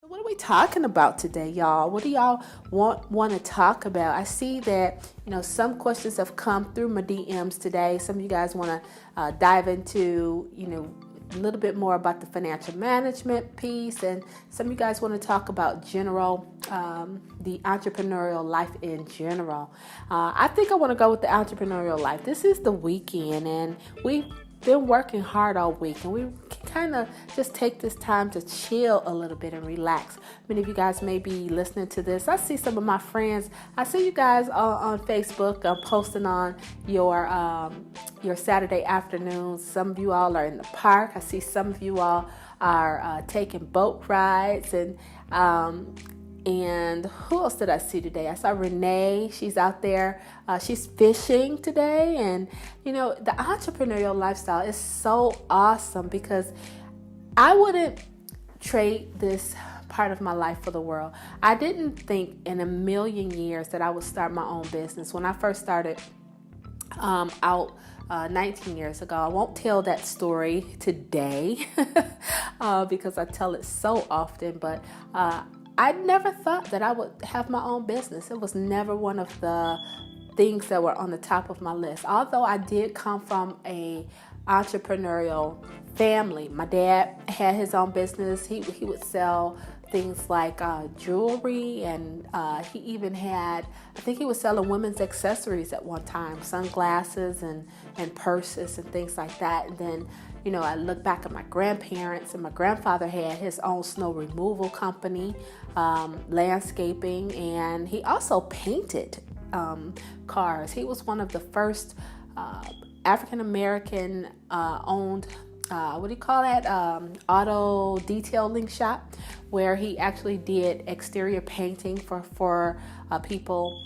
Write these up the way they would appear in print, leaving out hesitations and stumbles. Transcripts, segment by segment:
What are we talking about today, y'all? What do y'all want to talk about? I see that, some questions have come through my DMs today. Some of you guys want to dive into, a little bit more about the financial management piece. And some of you guys want to talk about the entrepreneurial life in general. I think I want to go with the entrepreneurial life. This is the weekend, and we've been working hard all week, and we can kind of just take this time to chill a little bit and relax. Many of you guys may be listening to this. I see some of my friends. I see you guys on Facebook posting on your Saturday afternoons. Some of you all are in the park. I see some of you all are taking boat rides, and who else did I see today? I saw Renee. She's out there. She's fishing today. And, the entrepreneurial lifestyle is so awesome because I wouldn't trade this part of my life for the world. I didn't think in a million years that I would start my own business. When I first started out 19 years ago. I won't tell that story today because I tell it so often, but I never thought that I would have my own business. It was never one of the things that were on the top of my list. Although I did come from a entrepreneurial family. My dad had his own business. He would sell things like jewelry, and he even had, I think he was selling women's accessories at one time, sunglasses and purses and things like that. And then, I look back at my grandparents, and my grandfather had his own snow removal company, landscaping, and he also painted cars. He was one of the first African-American owned auto detailing shop, where he actually did exterior painting for people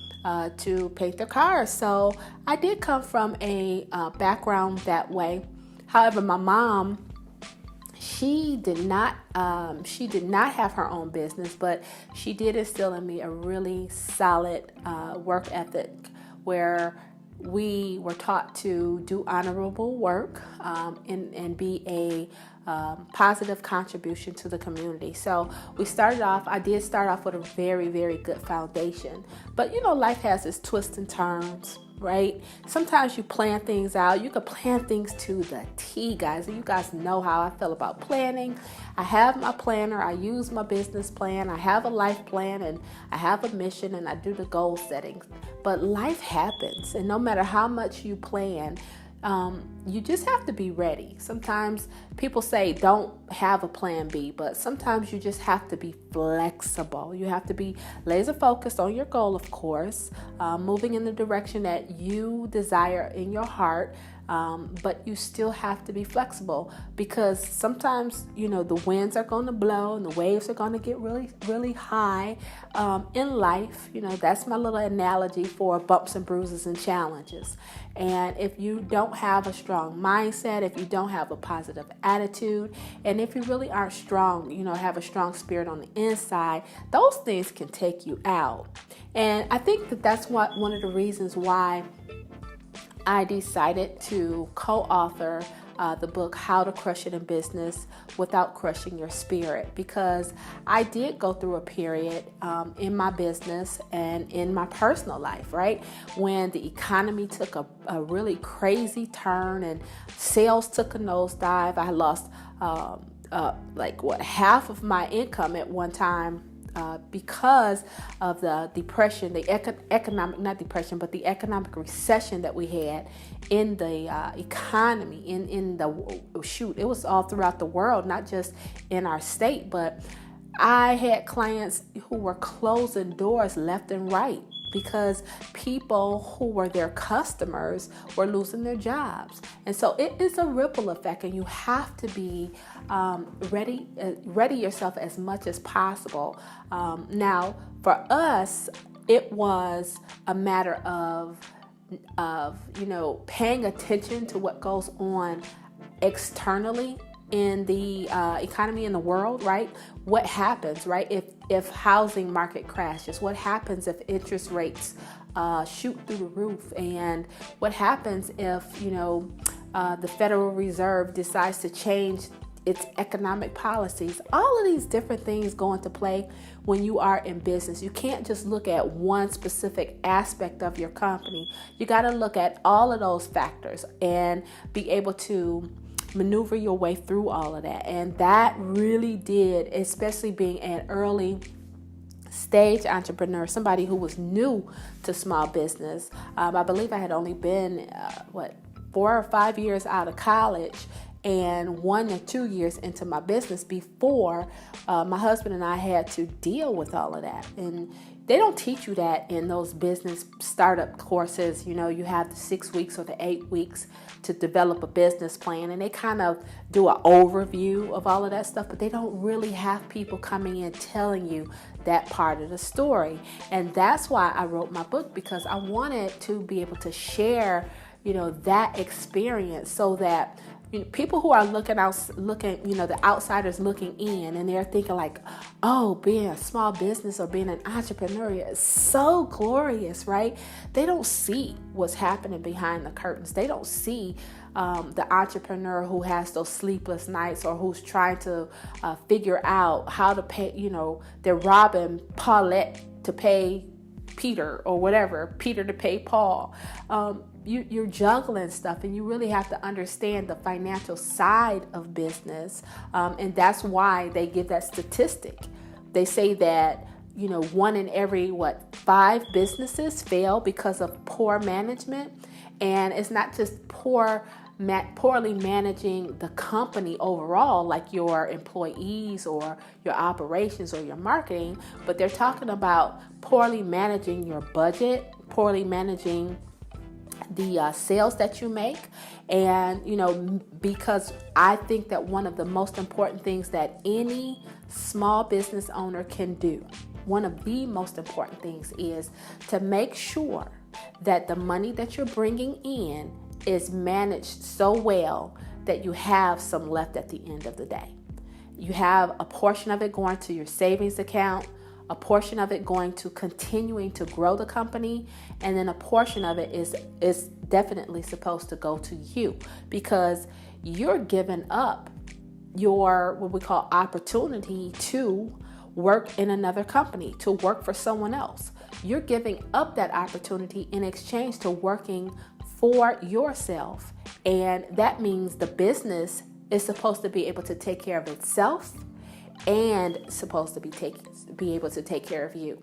to paint their cars. So I did come from a background that way. However, my mom, she did not have her own business, but she did instill in me a really solid work ethic, where we were taught to do honorable work and be a positive contribution to the community. So I did start off with a very, very good foundation. But, life has its twists and turns, right? Sometimes you plan things out. You can plan things to the T, guys. And you guys know how I feel about planning. I have my planner. I use my business plan. I have a life plan, and I have a mission, and I do the goal settings. But life happens, and no matter how much you plan, you just have to be ready. Sometimes people say don't have a plan B, but sometimes you just have to be flexible. You have to be laser focused on your goal, of course, moving in the direction that you desire in your heart. But you still have to be flexible, because sometimes, the winds are going to blow and the waves are going to get really, really high in life. That's my little analogy for bumps and bruises and challenges. And if you don't have a strong mindset, if you don't have a positive attitude, and if you really aren't strong, have a strong spirit on the inside, those things can take you out. And I think that's one of the reasons why I decided to co-author the book, How to Crush It in Business Without Crushing Your Spirit, because I did go through a period in my business and in my personal life, right? When the economy took a really crazy turn and sales took a nosedive. I lost half of my income at one time because of the depression, the economic recession that we had in the economy, it was all throughout the world, not just in our state. But I had clients who were closing doors left and right because people who were their customers were losing their jobs. And so it is a ripple effect, and you have to be ready yourself as much as possible. Now, for us, it was a matter of paying attention to what goes on externally in the economy in the world, right? What happens, right? If housing market crashes, what happens if interest rates shoot through the roof, and what happens if the Federal Reserve decides to change its economic policies. All of these different things go into play when you are in business. You can't just look at one specific aspect of your company. You got to look at all of those factors and be able to maneuver your way through all of that. And that really did, especially being an early stage entrepreneur, somebody who was new to small business. I believe I had only been 4 or 5 years out of college and 1 or 2 years into my business before my husband and I had to deal with all of that. And they don't teach you that in those business startup courses. You know, you have the 6 weeks or the 8 weeks to develop a business plan, and they kind of do an overview of all of that stuff, but they don't really have people coming in telling you that part of the story. And that's why I wrote my book, because I wanted to be able to share, that experience, so that people who are looking, the outsiders looking in, and they're thinking like, oh, being a small business or being an entrepreneur is so glorious, right? They don't see what's happening behind the curtains. They don't see the entrepreneur who has those sleepless nights, or who's trying to figure out how to pay, they're robbing Paulette to pay Peter, or whatever, Peter to pay Paul. You're juggling stuff, and you really have to understand the financial side of business. And that's why they give that statistic. They say that, 1 in every, 5 businesses fail because of poor management. And it's not just poorly managing the company overall, like your employees or your operations or your marketing, but they're talking about poorly managing your budget, poorly managing the sales that you make. And, because I think that one of the most important things that any small business owner can do, one of the most important things, is to make sure that the money that you're bringing in is managed so well that you have some left at the end of the day. You have a portion of it going to your savings account, a portion of it going to continuing to grow the company, and then a portion of it is definitely supposed to go to you, because you're giving up your, what we call, opportunity to work in another company, to work for someone else. You're giving up that opportunity in exchange to working for yourself. And that means the business is supposed to be able to take care of itself and supposed to be able to take care of you.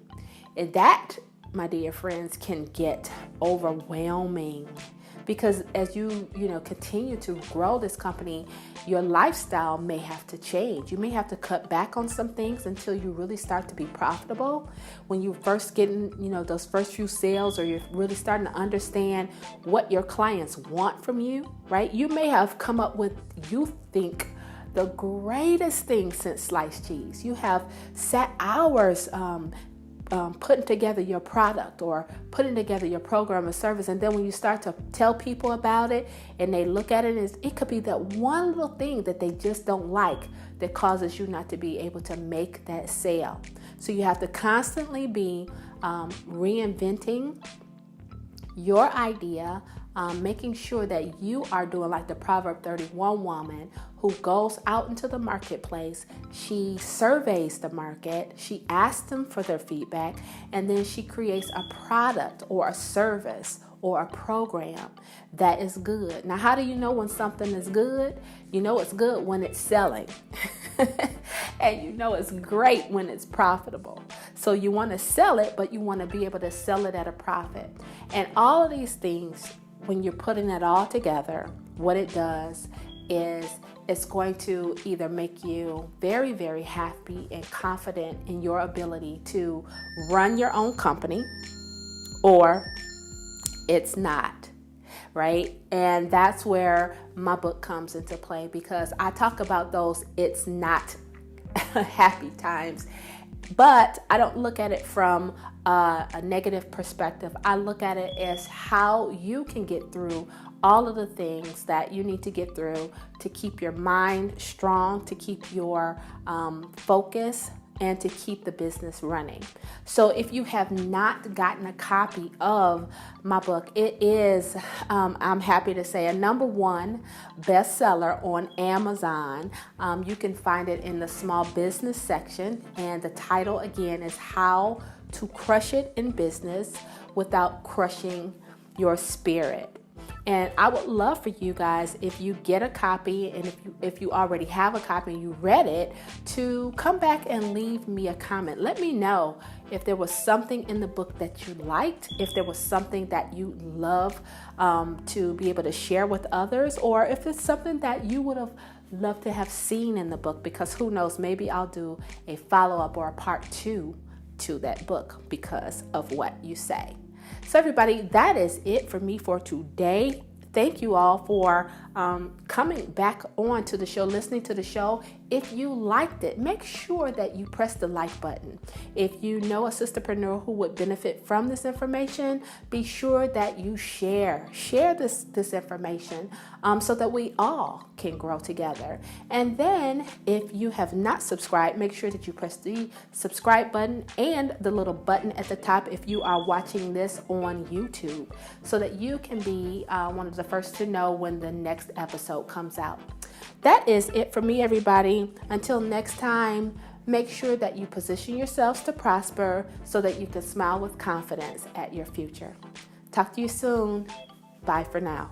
And that, my dear friends, can get overwhelming, because as you continue to grow this company, your lifestyle may have to change. You may have to cut back on some things until you really start to be profitable. When you first getting, those first few sales, or you're really starting to understand what your clients want from you, right? You may have come up with, you think, the greatest thing since sliced cheese. You have sat hours putting together your product or putting together your program or service, and then when you start to tell people about it and they look at it, it could be that one little thing that they just don't like that causes you not to be able to make that sale. So you have to constantly be reinventing your idea, making sure that you are doing like the Proverb 31 woman who goes out into the marketplace. She surveys the market, she asks them for their feedback, and then she creates a product or a service or a program that is good. Now, how do you know when something is good? You know it's good when it's selling. And you know it's great when it's profitable. So you want to sell it, but you want to be able to sell it at a profit. And all of these things, when you're putting it all together, what it does is it's going to either make you very, very happy and confident in your ability to run your own company, or it's not, right? And that's where my book comes into play, because I talk about those it's not happy times. But I don't look at it from a negative perspective. I look at it as how you can get through all of the things that you need to get through to keep your mind strong, to keep your focus and to keep the business running. So if you have not gotten a copy of my book, it is, I'm happy to say, a #1 bestseller on Amazon. You can find it in the small business section, and the title again is How to Crush It in Business Without Crushing Your Spirit. And I would love for you guys, if you get a copy, and if you already have a copy and you read it, to come back and leave me a comment. Let me know if there was something in the book that you liked, if there was something that you love to be able to share with others, or if it's something that you would have loved to have seen in the book, because who knows, maybe I'll do a follow-up or a part 2 to that book because of what you say. So everybody, that is it for me for today. Thank you all for coming back on to the show, listening to the show. If you liked it, make sure that you press the like button. If you know a sisterpreneur who would benefit from this information, be sure that you share this information so that we all can grow together. And then if you have not subscribed, make sure that you press the subscribe button and the little button at the top if you are watching this on YouTube, so that you can be one of the first to know when the next episode comes out. That is it for me, everybody. Until next time, make sure that you position yourselves to prosper so that you can smile with confidence at your future. Talk to you soon. Bye for now.